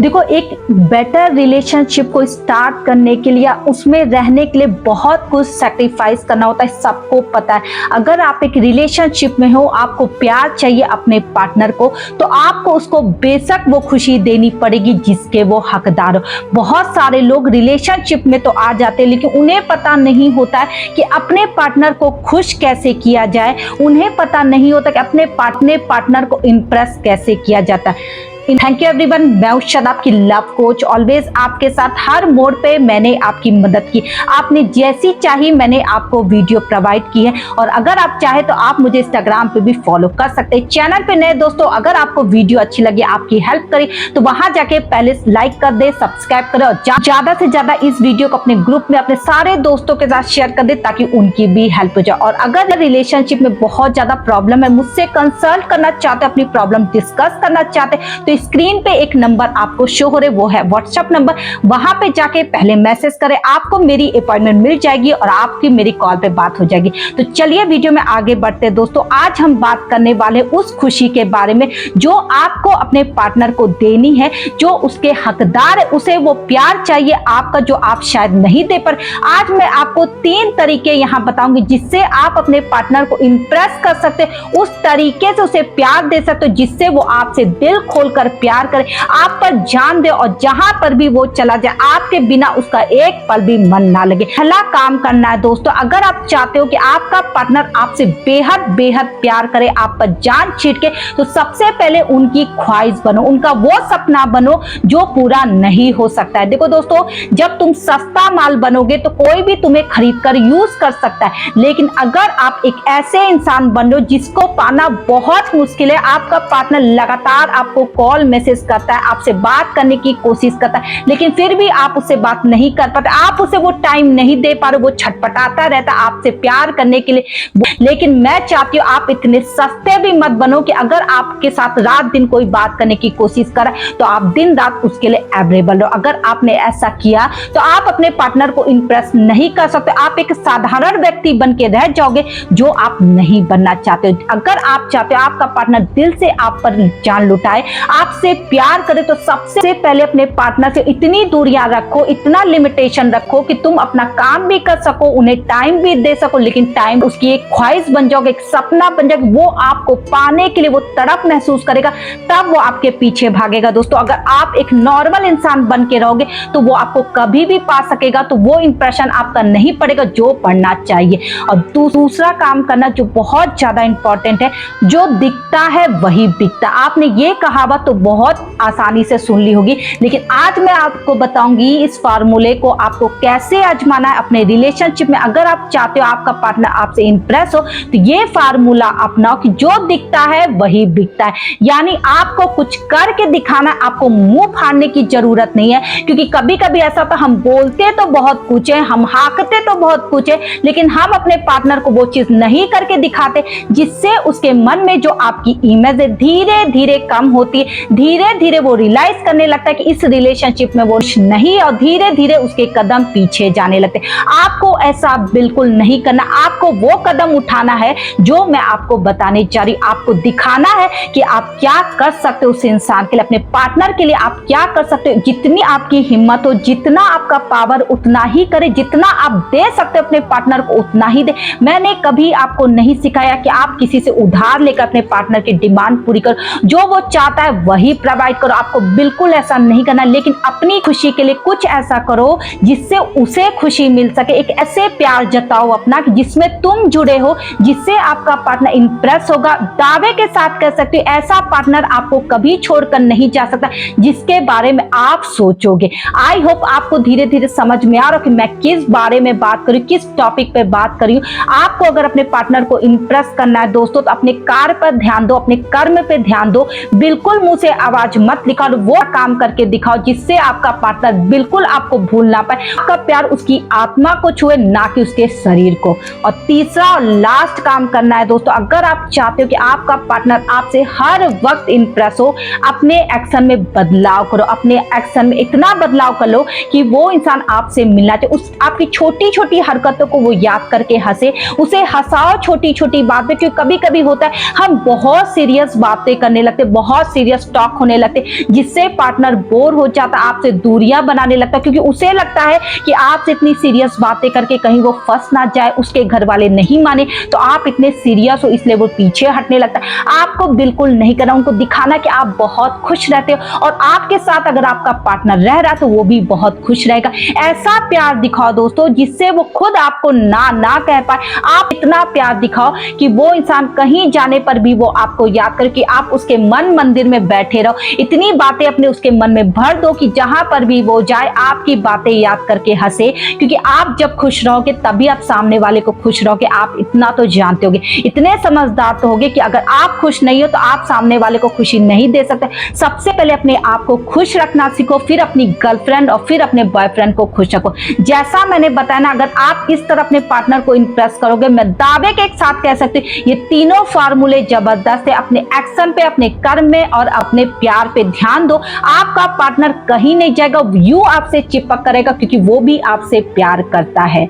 देखो, एक better relationship को स्टार्ट करने के लिए, उसमें रहने के लिए बहुत कुछ सैक्रिफाइस करना होता है, सबको पता है। अगर आप एक रिलेशनशिप में हो, आपको प्यार चाहिए अपने पार्टनर को, तो आपको उसको बेशक वो खुशी देनी पड़ेगी जिसके वो हकदार हो। बहुत सारे लोग रिलेशनशिप में तो आ जाते हैं, लेकिन उन्हें पता नहीं होता है कि अपने पार्टनर को खुश कैसे किया जाए। उन्हें पता नहीं होता कि अपने पार्टनर को इम्प्रेस कैसे किया जाता है। थैंक यू एवरीवन, मैं उषा आपकी लव कोच, ऑलवेज आपके साथ हर मोड़ पे मैंने आपकी मदद की। आपने जैसी चाही मैंने आपको वीडियो प्रोवाइड की है, और अगर आप चाहे तो आप मुझे इंस्टाग्राम पे भी फॉलो कर सकते हैं। चैनल पे नए दोस्तों, अगर आपको वीडियो अच्छी लगी, आपकी हेल्प करी, तो वहां जाके पहले लाइक कर दे, सब्सक्राइब करें, और ज्यादा से ज्यादा इस वीडियो को अपने ग्रुप में अपने सारे दोस्तों के साथ शेयर कर दे, ताकि उनकी भी हेल्प हो जाए। और अगर रिलेशनशिप में बहुत ज्यादा प्रॉब्लम है, मुझसे कंसल्ट करना चाहते, अपनी प्रॉब्लम डिस्कस करना चाहते, तो स्क्रीन पे एक नंबर आपको शो हो रहे, वो है व्हाट्सएप नंबर। वहां पे जाके पहले मैसेज करें, आपको मेरी अपॉइंटमेंट मिल जाएगी और आपकी मेरी कॉल पे बात हो जाएगी। तो चलिए वीडियो में आगे बढ़ते हैं दोस्तों। आज हम बात करने वाले उस खुशी के बारे में जो आपको अपने पार्टनर को देनी है, जो उसके हकदार है, उसे वो प्यार चाहिए आपका, जो आप शायद नहीं दे पर। आज मैं आपको 3 तरीके यहां बताऊंगी जिससे आप अपने पार्टनर को इंप्रेस कर सकते, उस तरीके से उसे प्यार दे सकते हो जिससे वो आपसे दिल खोलकर प्यार करे, आप पर जान दे, और जहां पर भी वो चला जाए आपके बिना उसका एक पल भी मन ना लगे। पहला काम करना है दोस्तों, अगर आप चाहते हो कि आपका पार्टनर आपसे बेहद बेहद प्यार करे, आप पर जान छीट के, तो सबसे पहले उनकी ख्वाहिश बनो, उनका वो सपना बनो जो पूरा नहीं हो सकता है। देखो दोस्तों, जब तुम सस्ता माल बनोगे तो कोई भी तुम्हें खरीद कर यूज कर सकता है, लेकिन अगर आप एक ऐसे इंसान बनो जिसको पाना बहुत मुश्किल है, आपका पार्टनर लगातार आपको कॉल मैसेज करता है, आपसे बात करने की कोशिश करता है, लेकिन फिर भी आप उससे बात नहीं कर पाते, आप उसे वो टाइम नहीं दे पा रहे, वो छटपटाता रहता आपसे प्यार करने के लिए। लेकिन मैं चाहती हूँ आप इतने सस्ते भी मत बनो कि अगर आपके साथ रात दिन कोई बात करने की कोशिश करे तो आप दिन रात उसके लिए अवेलेबल रहो। अगर आपने ऐसा किया तो आप अपने पार्टनर को इंप्रेस नहीं कर सकते, आप एक साधारण व्यक्ति बन के रह जाओगे जो आप नहीं बनना चाहते। अगर आप चाहते हो आपका पार्टनर दिल से आप पर जान लुटाए, आपसे प्यार करे, तो सबसे पहले अपने पार्टनर से इतनी दूरियां रखो, इतना लिमिटेशन रखो कि तुम अपना काम भी कर सको, उन्हें टाइम भी दे सको, लेकिन टाइम उसकी एक ख्वाहिश बन जाओगे, एक सपना बन जाएगा। वो आपको पाने के लिए वो तड़प महसूस करेगा, तब वो आपके पीछे भागेगा। दोस्तों, अगर आप एक नॉर्मल इंसान बन के रहोगे तो वो आपको कभी भी पा सकेगा, तो वो इंप्रेशन आपका नहीं पड़ेगा जो पड़ना चाहिए। और दूसरा काम करना जो बहुत ज्यादा इंपॉर्टेंट है, जो दिखता है वही बिकता। आपने ये कहावत तो बहुत आसानी से सुन ली होगी, लेकिन आज मैं आपको बताऊंगी इस फार्मूले को आपको कैसे आजमाना है अपने रिलेशनशिप में। अगर आप चाहते हो आपका पार्टनर आपसे इंप्रेस हो, तो ये फार्मूला अपनाओ कि जो दिखता है वही बिकता है। यानी आपको कुछ करके दिखाना, आपको मुंह फाड़ने की जरूरत नहीं है, क्योंकि कभी कभी ऐसा होता है हम बोलते तो बहुत कुछ है, हम हाकते तो बहुत कुछ है, लेकिन हम अपने पार्टनर को वो चीज नहीं करके दिखाते जिससे उसके मन में जो आपकी इमेज है धीरे धीरे कम होती है। धीरे धीरे वो रियलाइज करने लगता है कि इस रिलेशनशिप में वो नहीं है, और धीरे धीरे उसके कदम पीछे जाने लगते हैं। आपको ऐसा बिल्कुल नहीं करना, आपको वो कदम उठाना है जो मैं आपको बताने जा रही हूं। आपको दिखाना है कि आप क्या कर सकते हो उस इंसान के लिए, अपने पार्टनर के लिए आप क्या कर सकते हो। जितनी आपकी हिम्मत हो, जितना आपका पावर, उतना ही करे, जितना आप दे सकते हो अपने पार्टनर को उतना ही दे। मैंने कभी आपको नहीं सिखाया कि आप किसी से उधार लेकर अपने पार्टनर की डिमांड पूरी करो, जो वो चाहता है वही प्रोवाइड करो। आपको बिल्कुल ऐसा नहीं करना, लेकिन अपनी खुशी के लिए कुछ ऐसा करो जिससे उसे खुशी मिल सके। एक ऐसे प्यार जताओ अपना कि जिसमें तुम जुड़े हो, जिससे आपका पार्टनर इंप्रेस होगा। दावे के साथ कह सकते हो ऐसा पार्टनर आपको कभी छोड़कर नहीं जा सकता जिसके बारे में आप सोचोगे। आई होप आपको धीरे धीरे समझ में आ रहा हो कि मैं किस बारे में बात करूं, किस टॉपिक पे बात करी हूं। आपको अगर अपने पार्टनर को इंप्रेस करना है दोस्तों, तो अपने कार्य पर ध्यान दो, अपने कर्म पे ध्यान दो। बिल्कुल मुंह से आवाज मत निकालो, वो काम करके दिखाओ जिससे आपका पार्टनर बिल्कुल आपको भूल ना पाए। आपका प्यार उसकी आत्मा को छुए, ना कि उसके शरीर को। और तीसरा और लास्ट काम करना है दोस्तों, अगर आप चाहते हो कि आपका पार्टनर आपसे हर वक्त इंप्रेस हो, अपने एक्शन में बदलाव करो। अपने एक्शन में इतना बदलाव कर लो कि वो इंसान आपसे मिलना चाहे, उस आपकी छोटी छोटी हरकतों को वो याद करके हंसे, उसे हंसाओ छोटी छोटी बात में। क्योंकि कभी कभी होता है हम बहुत सीरियस बातें करने लगते, बहुत सीरियस सीरियस टॉक होने लगते, जिससे पार्टनर बोर हो जाता, आपसे दूरियां बनाने लगता, क्योंकि उसे लगता है कि आपसे इतनी सीरियस बातें करके कहीं वो फंस ना जाए, उसके घर वाले नहीं माने तो आप इतने सीरियस हो, इसलिए वो पीछे हटने लगता है। आपको बिल्कुल नहीं करना, उनको दिखाना कि आप बहुत खुश रहते हो और आपके साथ अगर आपका पार्टनर रह रहा है तो वो भी बहुत खुश रहेगा। ऐसा प्यार दिखाओ दोस्तों जिससे वो खुद आपको ना ना कह पाए। आप इतना प्यार दिखाओ कि वो इंसान कहीं जाने पर भी वो आपको याद करे, कि आप उसके मन मंदिर में बैठे रहो। इतनी बातें अपने उसके मन में भर दो कि जहां पर भी वो जाए आपकी बातें याद करके हंसे, क्योंकि आप जब खुश रहोगे तभी आप सामने वाले को खुश रहोगे। आप इतना तो जानते होगे, इतने समझदार तो होगे कि अगर आप खुश नहीं हो तो आप सामने वाले को खुशी नहीं दे सकते। सबसे पहले अपने आप को खुश रखना सीखो, फिर अपनी गर्लफ्रेंड और फिर अपने बॉयफ्रेंड को खुश रखो। जैसा मैंने बताया ना, अगर आप इस तरह अपने पार्टनर को इंप्रेस करोगे, मैं दावे के एक साथ कह सकती हूँ ये तीनों फार्मूले जबरदस्त है। अपने एक्शन पे, अपने कर्म में और अपने प्यार पे ध्यान दो। आपका पार्टनर कहीं नहीं जाएगा, यूं आपसे चिपक करेगा क्योंकि वो भी आपसे प्यार करता है।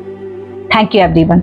Thank you everyone.